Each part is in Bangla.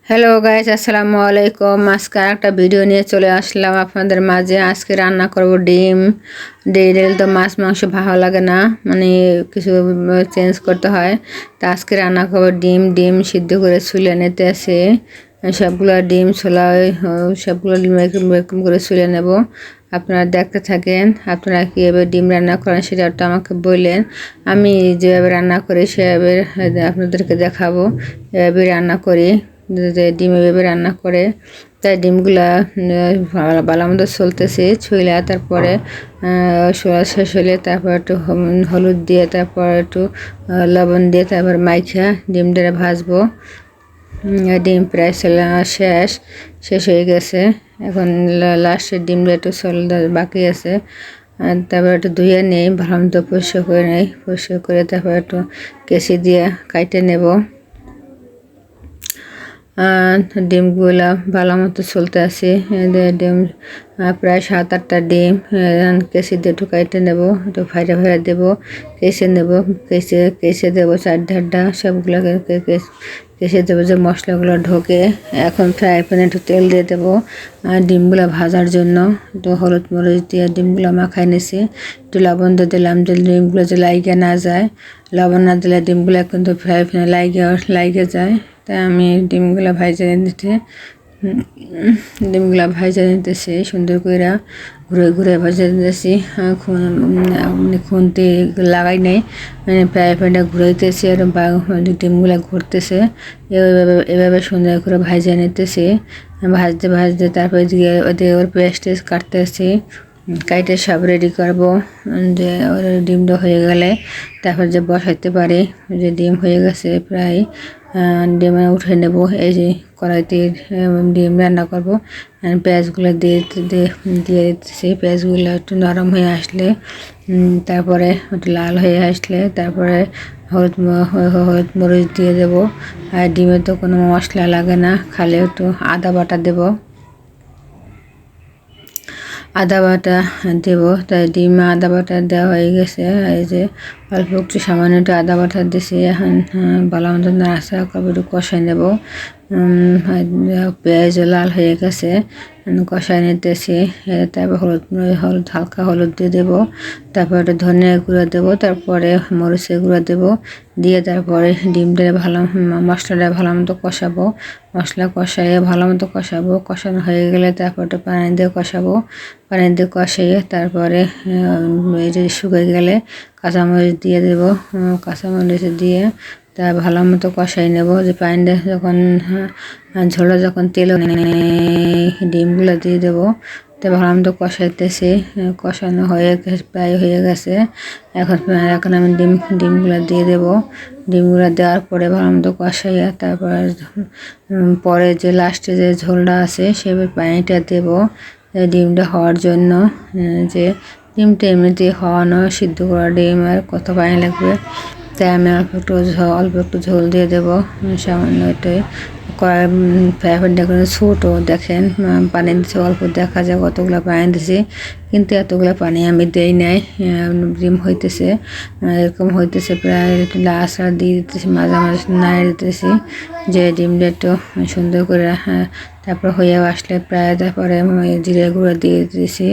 হ্যালো গাইস, আসসালামু আলাইকুম। আজকে একটা ভিডিও নিয়ে চলে আসলাম আপনাদের মাঝে। আজকে রান্না করব ডিম। ডেইলি তো মাছ মাংস ভালো লাগে না, মানে কিছু চেঞ্জ করতে হয়। তা আজকে রান্না করব ডিম। ডিম সিদ্ধ করে ছুলে নিতে আসে, সবগুলো ডিম ছোলা, সবগুলো ডিম এরকম করে ছুলে নেব। আপনারা দেখতে থাকেন, আপনারা কীভাবে ডিম রান্না করেন সেটা আমাকে বললেন। আমি যেভাবে রান্না করি সেভাবে আপনাদেরকে দেখাবো। এভাবে রান্না করি, যে ডিম এভাবে রান্না করে। তাই ডিমগুলা ভালো মতো চলতেছে ছুইলা, তারপরে সোয়া শেষ হলে তারপর একটু হলুদ দিয়ে, তারপর একটু লবণ দিয়ে, তারপর মাইখা ডিমটা ভাজবো। ডিম প্রায় শেষ হয়ে গেছে। এখন লাস্টের ডিমটা একটু বাকি আছে। তারপর একটু ধুয়ে নেই, ভালো মতো পরিষ্কার করে নেই। পরিষ্কার করে তারপর একটু কেচি দিয়ে কাটে নেব। ডিমগুলা ভালো মতো চলতে আসে। ডিম প্রায় 7-8টা ডিম কেসি দিয়ে একটু কাটে নেব, একটু ভাইরা দেবো, কেসে নেব। কেসে দেবো 4-4টা, সবগুলোকে কেসে দেবো যে মশলাগুলো ঢোকে। এখন ফ্রাই প্যানে একটু তেল দিয়ে দেবো ডিমগুলো ভাজার জন্য। একটু হলুদ মরিচ দিয়ে ডিমগুলো মাখাই নিছি। একটু লবণ দিয়ে দিলাম যে ডিমগুলো যে লাইগে না যায়। লবণ না দিলে ডিমগুলো কিন্তু ফ্রাই প্যানে লাইগে যায়। তাই আমি ডিমগুলো ভাজা নিতেছি সুন্দর করে, ঘুরে ঘুরে ভাজা নিতেছি। খুন্তি লাগাই নাই, মানে ফ্রাই প্যানটা ঘুরাইতেছি আর ডিমগুলো ঘুরতেছে। এভাবে সুন্দর করে ভাজা নিতেছি। ভাজতে তারপরে ওদের পেস্ট কাটতেছি। কাইটে সব রেডি করবো, যে ডিমটা হয়ে গেলে তারপর যে বসাইতে পারি। যে ডিম হয়ে গেছে প্রায়, ডিম উঠে নেব। এই যে কড়াইতে ডিম রান্না করবো। পেঁয়াজগুলো দিয়ে দিতেছি। পেঁয়াজগুলো একটু নরম হয়ে আসলে, তারপরে একটু লাল হয়ে আসলে, তারপরে হলুদ মরিচ দিয়ে দেবো। আর ডিমে তো কোনো মশলা লাগে না, খালি একটু আদা বাটা দেবো। আদা বাটা দেব। তাই ডিমে আদা বাটা দেওয়া হয়ে গেছে। এই যে অল্প একটু সামান্য একটু আদা বাটা দিয়েছি। এখন ভালো মতো নাড়াচাড়া করবো, একটু কষাই নেব। পেঁয়াজ লাল হয়ে গেছে, কষাই নিতেছি। তারপর হালকা হলুদ দিয়ে দেবো। তারপর একটু ধনিয়া গুঁড়ো দেবো, তারপরে মরিচের গুঁড়ো দেবো। দিয়ে তারপরে ডিমটা মশলাটা ভালো মতো কষাবো। মশলা কষাইয়ে ভালো মতো কষাবো। কষানো হয়ে গেলে তারপর একটু পানি দিয়ে কষাবো। পানি দিয়ে কষাইয়ে তারপরে শুকিয়ে গেলে কাঁচামরিচ দিয়ে দেবো। কাঁচামরিচ দিয়ে তা ভালো মতো কষাই নেব। যে পানিটা যখন ঝোলটা যখন তেল ডিমগুলো দিয়ে দেবো। তো ভালো মতো কষাইতেছি। কষানো প্রায় হয়ে গেছে। এখন আমি ডিমগুলো দিয়ে দেবো। ডিমগুলো দেওয়ার পরে ভালো মতো কষাইয়া তারপর পরে যে লাস্টে যে ঝোলটা আছে সে পানিটা দেবো ডিমটা হওয়ার জন্য। যে ডিমটা এমনিতেই হওয়ানো, সিদ্ধ করা ডিম, আর কত পানি লাগবে। তাই আমি অল্প একটু ঝোল দিয়ে দেবো সামান্য। এটাই ফ্রাইপ্যানটা করে ছোটো, দেখেন পানি দিচ্ছে অল্প, দেখা যায় কতগুলো পানি দিছি, কিন্তু এতগুলো পানি আমি দেই নাই। ডিম হইতেছে এরকম হইতেছে, প্রায় আঁচড়া দিয়ে দিতেছি, মাঝে নাড়িয়ে দিতেছি যে ডিমটা একটু সুন্দর করে। তারপর হয়ে আসলে প্রায়, তারপরে জিরে গুঁড়ো দিয়ে দিতেছি।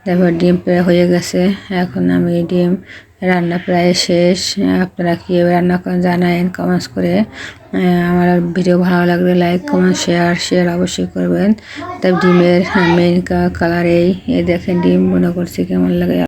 তারপর ডিম প্রায় হয়ে গেছে। এখন আমি ডিম রান্না প্রায় শেষ। আপনারা কীভাবে রান্না করেন জানাবেন কমেন্টস করে। আমার ভিডিও ভালো লাগলে লাইক কমেন্ট শেয়ার অবশ্যই করবেন। তাই ডিমের মেইন কালার এই দেখেন ডিম মনে করছি কেমন লাগে।